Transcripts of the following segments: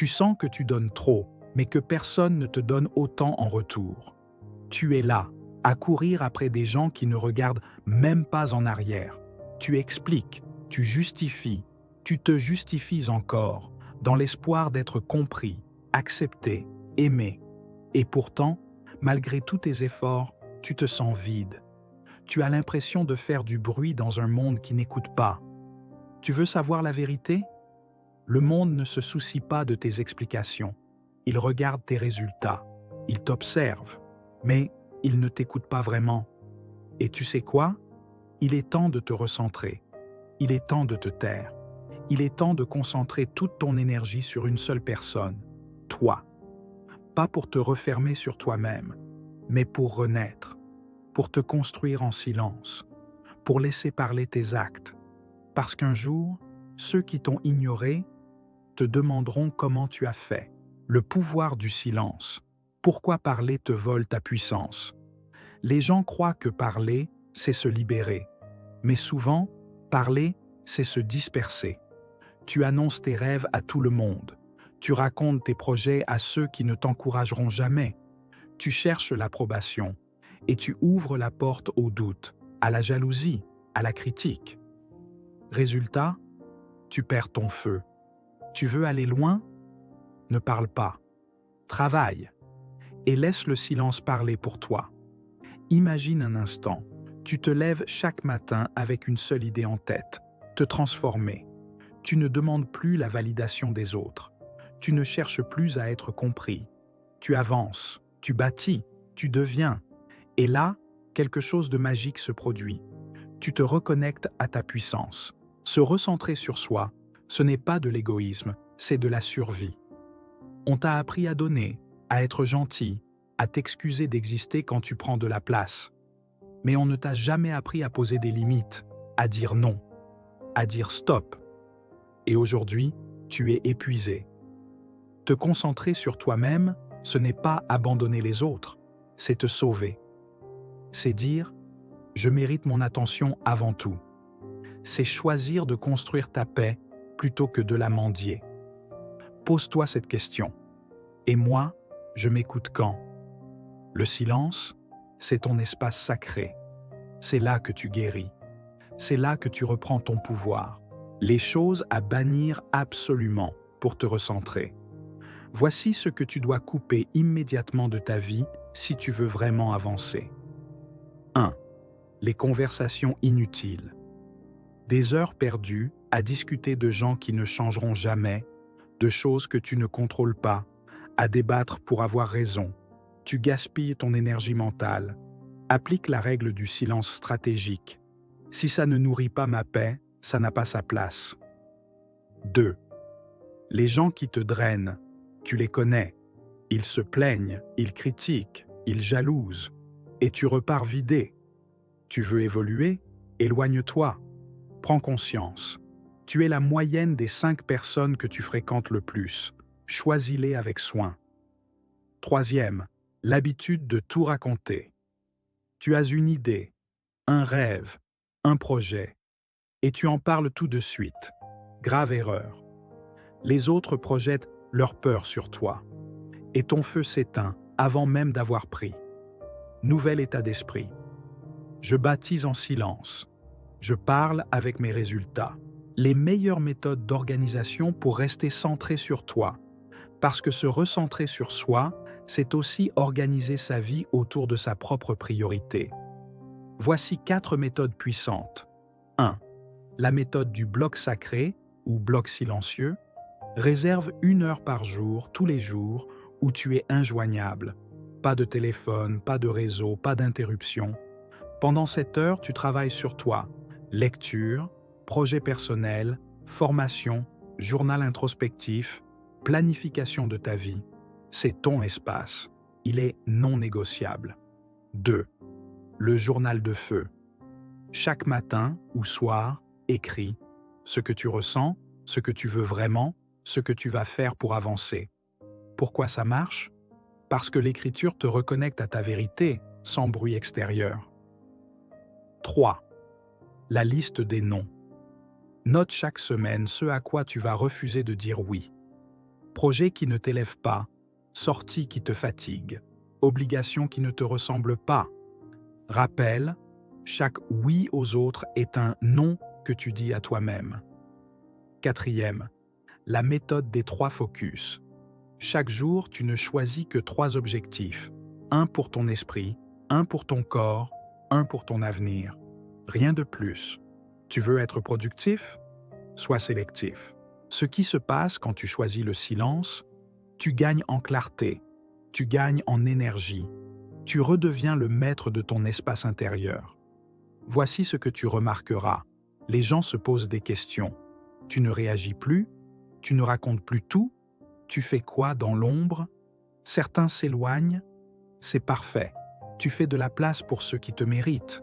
Tu sens que tu donnes trop, mais que personne ne te donne autant en retour. Tu es là, à courir après des gens qui ne regardent même pas en arrière. Tu expliques, tu justifies, tu te justifies encore, dans l'espoir d'être compris, accepté, aimé. Et pourtant, malgré tous tes efforts, tu te sens vide. Tu as l'impression de faire du bruit dans un monde qui n'écoute pas. Tu veux savoir la vérité? Le monde ne se soucie pas de tes explications. Il regarde tes résultats. Il t'observe. Mais il ne t'écoute pas vraiment. Et tu sais quoi? Il est temps de te recentrer. Il est temps de te taire. Il est temps de concentrer toute ton énergie sur une seule personne, toi. Pas pour te refermer sur toi-même, mais pour renaître, pour te construire en silence, pour laisser parler tes actes. Parce qu'un jour, ceux qui t'ont ignoré te demanderont comment tu as fait. Le pouvoir du silence. Pourquoi parler te vole ta puissance? Les gens croient que parler, c'est se libérer. Mais souvent, parler, c'est se disperser. Tu annonces tes rêves à tout le monde. Tu racontes tes projets à ceux qui ne t'encourageront jamais. Tu cherches l'approbation et tu ouvres la porte au doute, à la jalousie, à la critique. Résultat, tu perds ton feu. Tu veux aller loin? Ne parle pas. Travaille et laisse le silence parler pour toi. Imagine un instant, tu te lèves chaque matin avec une seule idée en tête, te transformer. Tu ne demandes plus la validation des autres. Tu ne cherches plus à être compris. Tu avances, tu bâtis, tu deviens. Et là, quelque chose de magique se produit. Tu te reconnectes à ta puissance. Se recentrer sur soi, ce n'est pas de l'égoïsme, c'est de la survie. On t'a appris à donner, à être gentil, à t'excuser d'exister quand tu prends de la place. Mais on ne t'a jamais appris à poser des limites, à dire non, à dire stop. Et aujourd'hui, tu es épuisé. Te concentrer sur toi-même, ce n'est pas abandonner les autres, c'est te sauver. C'est dire « je mérite mon attention avant tout ». C'est choisir de construire ta paix plutôt que de la mendier. Pose-toi cette question. Et moi, je m'écoute quand? Le silence, c'est ton espace sacré. C'est là que tu guéris. C'est là que tu reprends ton pouvoir. Les choses à bannir absolument pour te recentrer. Voici ce que tu dois couper immédiatement de ta vie si tu veux vraiment avancer. 1. Les conversations inutiles. Des heures perdues à discuter de gens qui ne changeront jamais, de choses que tu ne contrôles pas, à débattre pour avoir raison. Tu gaspilles ton énergie mentale. Applique la règle du silence stratégique. Si ça ne nourrit pas ma paix, ça n'a pas sa place. 2. Les gens qui te drainent, tu les connais. Ils se plaignent, ils critiquent, ils jalousent. Et tu repars vidé. Tu veux évoluer? Éloigne-toi. Prends conscience. Tu es la moyenne des 5 personnes que tu fréquentes le plus. Choisis-les avec soin. 3. L'habitude de tout raconter. Tu as une idée, un rêve, un projet, et tu en parles tout de suite. Grave erreur. Les autres projettent leur peur sur toi, et ton feu s'éteint avant même d'avoir pris. Nouvel état d'esprit. Je bâtis en silence. Je parle avec mes résultats. Les meilleures méthodes d'organisation pour rester centré sur toi. Parce que se recentrer sur soi, c'est aussi organiser sa vie autour de sa propre priorité. Voici 4 méthodes puissantes. 1. La méthode du bloc sacré ou bloc silencieux. Réserve 1 heure par jour, tous les jours, où tu es injoignable. Pas de téléphone, pas de réseau, pas d'interruption. Pendant cette heure, tu travailles sur toi. Lecture, projet personnel, formation, journal introspectif, planification de ta vie. C'est ton espace. Il est non négociable. 2. Le journal de feu. Chaque matin ou soir, écris ce que tu ressens, ce que tu veux vraiment, ce que tu vas faire pour avancer. Pourquoi ça marche? Parce que l'écriture te reconnecte à ta vérité sans bruit extérieur. 3. La liste des noms. Note chaque semaine ce à quoi tu vas refuser de dire oui. Projet qui ne t'élève pas, sortie qui te fatigue, obligation qui ne te ressemble pas. Rappel, chaque oui aux autres est un non que tu dis à toi-même. Quatrième, la méthode des 3 focus. Chaque jour, tu ne choisis que 3 objectifs. Un pour ton esprit, un pour ton corps, un pour ton avenir. Rien de plus. Tu veux être productif? Sois sélectif. Ce qui se passe quand tu choisis le silence, tu gagnes en clarté, tu gagnes en énergie, tu redeviens le maître de ton espace intérieur. Voici ce que tu remarqueras. Les gens se posent des questions. Tu ne réagis plus, tu ne racontes plus tout, tu fais quoi dans l'ombre? Certains s'éloignent, c'est parfait. Tu fais de la place pour ceux qui te méritent.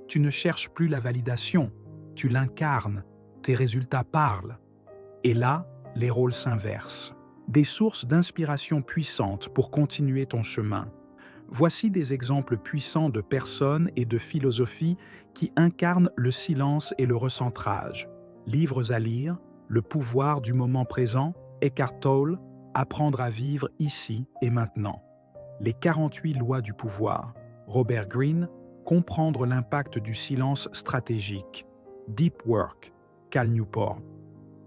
Tu ne cherches plus la validation, tu l'incarnes, tes résultats parlent. Et là, les rôles s'inversent. Des sources d'inspiration puissantes pour continuer ton chemin. Voici des exemples puissants de personnes et de philosophies qui incarnent le silence et le recentrage. Livres à lire, Le pouvoir du moment présent, Eckhart Tolle, Apprendre à vivre ici et maintenant. Les 48 lois du pouvoir, Robert Greene, Comprendre l'impact du silence stratégique, Deep Work, Cal Newport.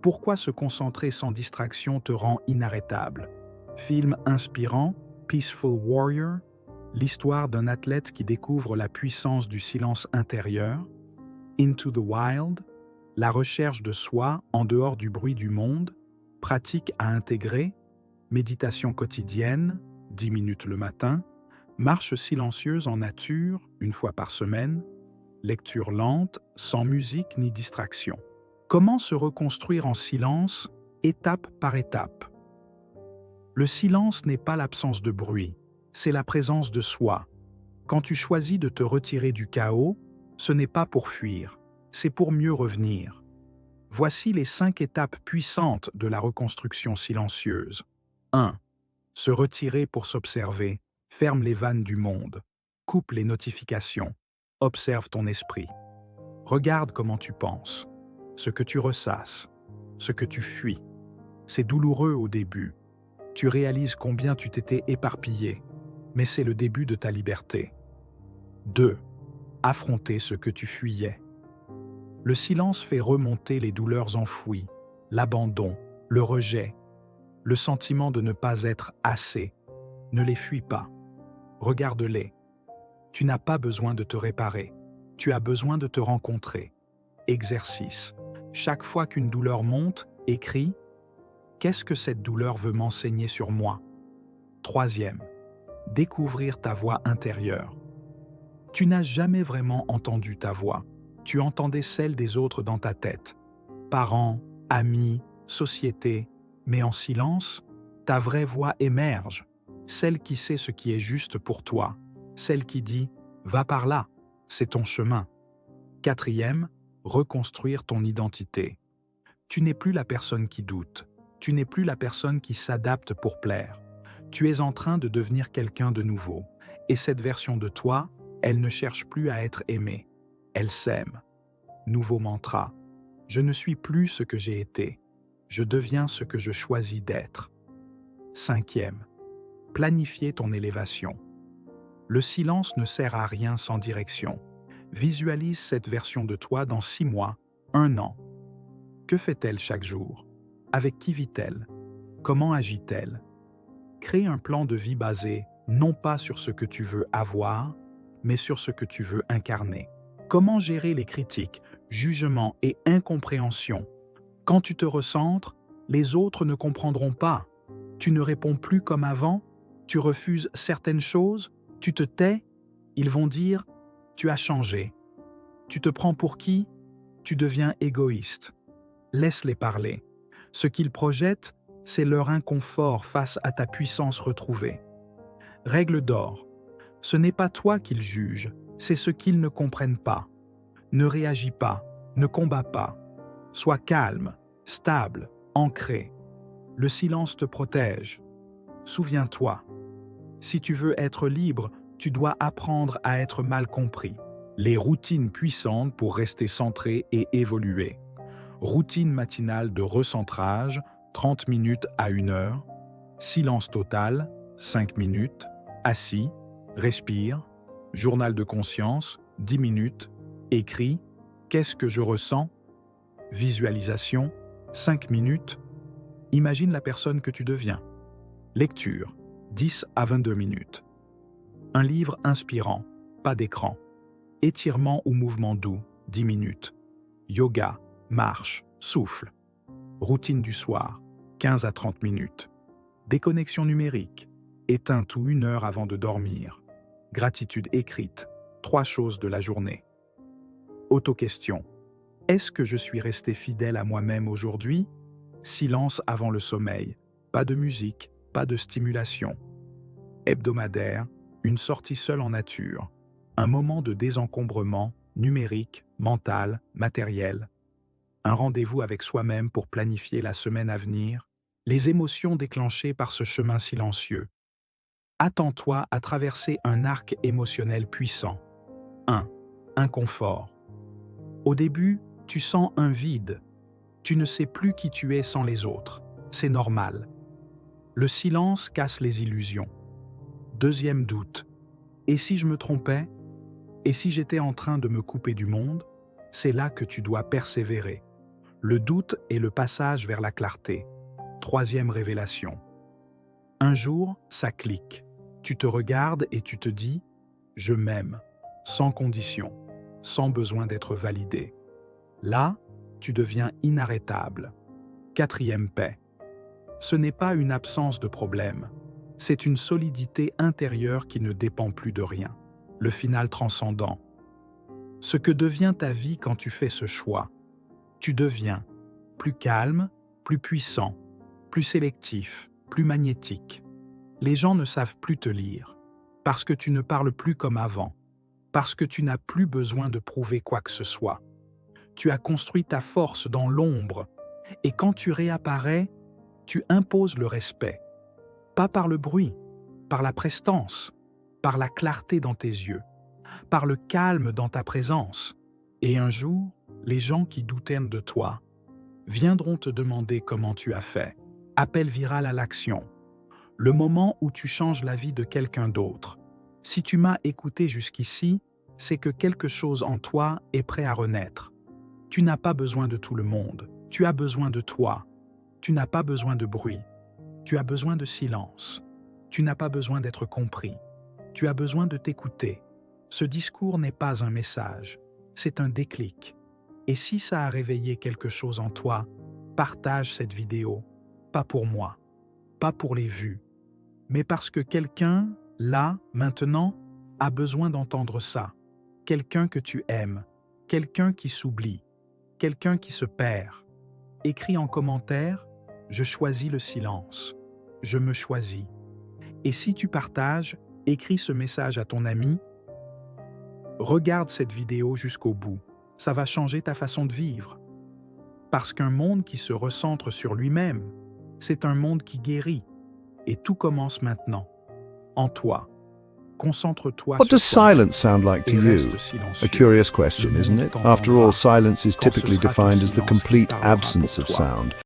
Pourquoi se concentrer sans distraction te rend inarrêtable? Film inspirant, Peaceful Warrior, l'histoire d'un athlète qui découvre la puissance du silence intérieur. Into the Wild, la recherche de soi en dehors du bruit du monde, pratique à intégrer, méditation quotidienne, 10 minutes le matin, marche silencieuse en nature, 1 fois par semaine, lecture lente, sans musique ni distraction. Comment se reconstruire en silence, étape par étape? Le silence n'est pas l'absence de bruit, c'est la présence de soi. Quand tu choisis de te retirer du chaos, ce n'est pas pour fuir, c'est pour mieux revenir. Voici les 5 étapes puissantes de la reconstruction silencieuse. 1. Se retirer pour s'observer, ferme les vannes du monde, coupe les notifications, observe ton esprit. Regarde comment tu penses, ce que tu ressasses, ce que tu fuis. C'est douloureux au début. Tu réalises combien tu t'étais éparpillé, mais c'est le début de ta liberté. 2. Affronter ce que tu fuyais. Le silence fait remonter les douleurs enfouies, l'abandon, le rejet, le sentiment de ne pas être assez. Ne les fuis pas. Regarde-les. Tu n'as pas besoin de te réparer. Tu as besoin de te rencontrer. Exercice. Chaque fois qu'une douleur monte, écris « Qu'est-ce que cette douleur veut m'enseigner sur moi ?» 3. Découvrir ta voix intérieure. Tu n'as jamais vraiment entendu ta voix. Tu entendais celle des autres dans ta tête. Parents, amis, société. Mais en silence, ta vraie voix émerge. Celle qui sait ce qui est juste pour toi. Celle qui dit « Va par là, c'est ton chemin ». 4. Reconstruire ton identité. Tu n'es plus la personne qui doute. Tu n'es plus la personne qui s'adapte pour plaire. Tu es en train de devenir quelqu'un de nouveau. Et cette version de toi, elle ne cherche plus à être aimée. Elle s'aime. Nouveau mantra. Je ne suis plus ce que j'ai été. Je deviens ce que je choisis d'être. 5. Planifier ton élévation. Le silence ne sert à rien sans direction. Visualise cette version de toi dans 6 mois, 1 an. Que fait-elle chaque jour? Avec qui vit-elle? Comment agit-elle? Crée un plan de vie basé non pas sur ce que tu veux avoir, mais sur ce que tu veux incarner. Comment gérer les critiques, jugements et incompréhensions? Quand tu te recentres, les autres ne comprendront pas. Tu ne réponds plus comme avant, tu refuses certaines choses, tu te tais, ils vont dire « tu as changé ». Tu te prends pour qui? Tu deviens égoïste. Laisse-les parler. Ce qu'ils projettent, c'est leur inconfort face à ta puissance retrouvée. Règle d'or. Ce n'est pas toi qu'ils jugent, c'est ce qu'ils ne comprennent pas. Ne réagis pas, ne combats pas. Sois calme, stable, ancré. Le silence te protège. Souviens-toi. Si tu veux être libre, tu dois apprendre à être mal compris. Les routines puissantes pour rester centré et évoluer. Routine matinale de recentrage, 30 minutes à 1 heure. Silence total, 5 minutes, assis, respire, journal de conscience, 10 minutes, écrit, qu'est-ce que je ressens? Visualisation, 5 minutes, imagine la personne que tu deviens. Lecture, 10 à 22 minutes. Un livre inspirant, pas d'écran. Étirement ou mouvement doux, 10 minutes. Yoga, marche, souffle. Routine du soir, 15 à 30 minutes. Déconnexion numérique, éteins tout 1 heure avant de dormir. Gratitude écrite, 3 choses de la journée. Autoquestion. Est-ce que je suis resté fidèle à moi-même aujourd'hui? Silence avant le sommeil. Pas de musique, pas de stimulation. Hebdomadaire, une sortie seule en nature. Un moment de désencombrement, numérique, mental, matériel. Un rendez-vous avec soi-même pour planifier la semaine à venir. Les émotions déclenchées par ce chemin silencieux. Attends-toi à traverser un arc émotionnel puissant. 1. Inconfort. Au début, tu sens un vide. Tu ne sais plus qui tu es sans les autres. C'est normal. Le silence casse les illusions. Deuxième doute. Et si je me trompais? Et si j'étais en train de me couper du monde? C'est là que tu dois persévérer. Le doute est le passage vers la clarté. Troisième révélation. Un jour, ça clique. Tu te regardes et tu te dis « Je m'aime », sans condition, sans besoin d'être validé. Là, tu deviens inarrêtable. Quatrième paix. Ce n'est pas une absence de problème, c'est une solidité intérieure qui ne dépend plus de rien. Le final transcendant. Ce que devient ta vie quand tu fais ce choix. Tu deviens plus calme, plus puissant, plus sélectif, plus magnétique. Les gens ne savent plus te lire, parce que tu ne parles plus comme avant, parce que tu n'as plus besoin de prouver quoi que ce soit. Tu as construit ta force dans l'ombre, et quand tu réapparais, tu imposes le respect. Pas par le bruit, par la prestance, par la clarté dans tes yeux, par le calme dans ta présence. Et un jour, les gens qui doutaient de toi viendront te demander comment tu as fait. Appel viral à l'action. Le moment où tu changes la vie de quelqu'un d'autre. Si tu m'as écouté jusqu'ici, c'est que quelque chose en toi est prêt à renaître. Tu n'as pas besoin de tout le monde. Tu as besoin de toi. Tu n'as pas besoin de bruit. Tu as besoin de silence. Tu n'as pas besoin d'être compris. Tu as besoin de t'écouter. Ce discours n'est pas un message, c'est un déclic. Et si ça a réveillé quelque chose en toi, partage cette vidéo. Pas pour moi, pas pour les vues, mais parce que quelqu'un, là, maintenant, a besoin d'entendre ça. Quelqu'un que tu aimes, quelqu'un qui s'oublie, quelqu'un qui se perd. Écris en commentaire « Je choisis le silence »,« Je me choisis ». Et si tu partages, écris ce message à ton ami. Regarde cette vidéo jusqu'au bout. Ça va changer ta façon de vivre. Parce qu'un monde qui se recentre sur lui-même, c'est un monde qui guérit. Et tout commence maintenant. En toi. Concentre-toi What sur does toi-même silence sound like to et you? reste A silencieux. curious question, Le isn't monde it? After t'entendra all, silence is quand ce typically sera ton defined as the silence qui complete parlera absence pour of toi. sound.